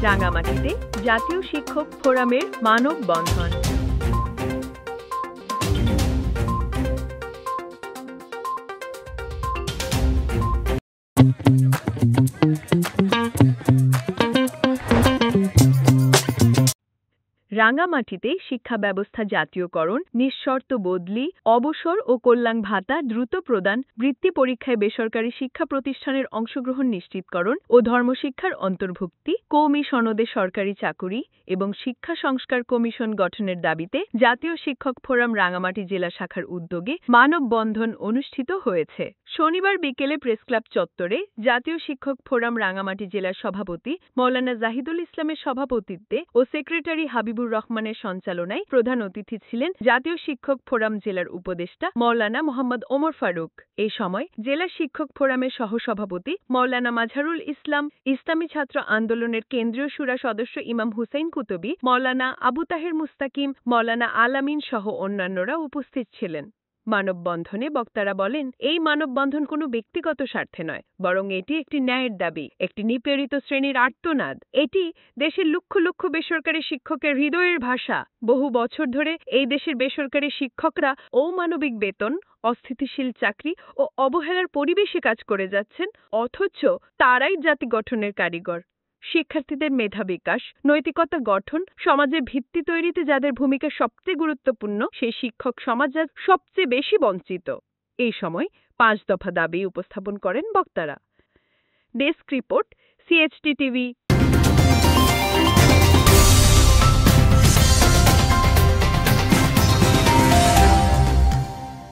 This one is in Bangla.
রাঙামাটিতে জাতীয় শিক্ষক ফোরামের মানববন্ধন। রাঙামাটিতে শিক্ষা ব্যবস্থা জাতীয়করণ, নিঃশর্ত বদলি, অবসর ও কল্যাণ ভাতা দ্রুত প্রদান, বৃত্তি পরীক্ষায় বেসরকারি শিক্ষা প্রতিষ্ঠানের অংশগ্রহণ নিশ্চিতকরণ ও ধর্মশিক্ষার অন্তর্ভুক্তি, কওমি সনদে সরকারি চাকুরি এবং শিক্ষা সংস্কার কমিশন গঠনের দাবিতে জাতীয় শিক্ষক ফোরাম রাঙামাটি জেলা শাখার উদ্যোগে মানববন্ধন অনুষ্ঠিত হয়েছে। শনিবার বিকেলে প্রেসক্লাব চত্বরে জাতীয় শিক্ষক ফোরাম রাঙামাটি জেলার সভাপতি মৌলানা জাহিদুল ইসলামের সভাপতিত্বে ও সেক্রেটারি হাবিবুর রহমানের সঞ্চালনায় প্রধান অতিথি ছিলেন জাতীয় শিক্ষক ফোরাম জেলার উপদেষ্টা মৌলানা মোহাম্মদ ওমর ফারুক। এই সময় জেলা শিক্ষক ফোরামের সহসভাপতি মৌলানা মাজহারুল ইসলাম, ইসলামী ছাত্র আন্দোলনের কেন্দ্রীয় শুরা সদস্য ইমাম হুসাইন কুতুবী, মৌলানা আবু তাহের মুস্তাকিম, মৌলানা আলামিন সহ অন্যান্যরা উপস্থিত ছিলেন। মানববন্ধনে বক্তারা বলেন, এই মানববন্ধন কোনো ব্যক্তিগত স্বার্থে নয়, বরং এটি একটি ন্যায়ের দাবি, একটি নিপীড়িত শ্রেণীর আর্তনাদ। এটি দেশের লক্ষ লক্ষ বেসরকারি শিক্ষকের হৃদয়ের ভাষা। বহু বছর ধরে এই দেশের বেসরকারি শিক্ষকরা অমানবিক বেতন, অস্থিতিশীল চাকরি ও অবহেলার পরিবেশে কাজ করে যাচ্ছেন, অথচ তারাই জাতি গঠনের কারিগর। শিক্ষার্থীদের মেধা বিকাশ, নৈতিকতা গঠন, সমাজের ভিত্তি তৈরিতে যাদের ভূমিকা সবচেয়ে গুরুত্বপূর্ণ, সেই শিক্ষক সমাজ আজ সবচেয়ে বেশি বঞ্চিত। এই সময় 5 দফা দাবি উপস্থাপন করেন বক্তারা। Desk report, CHT TV।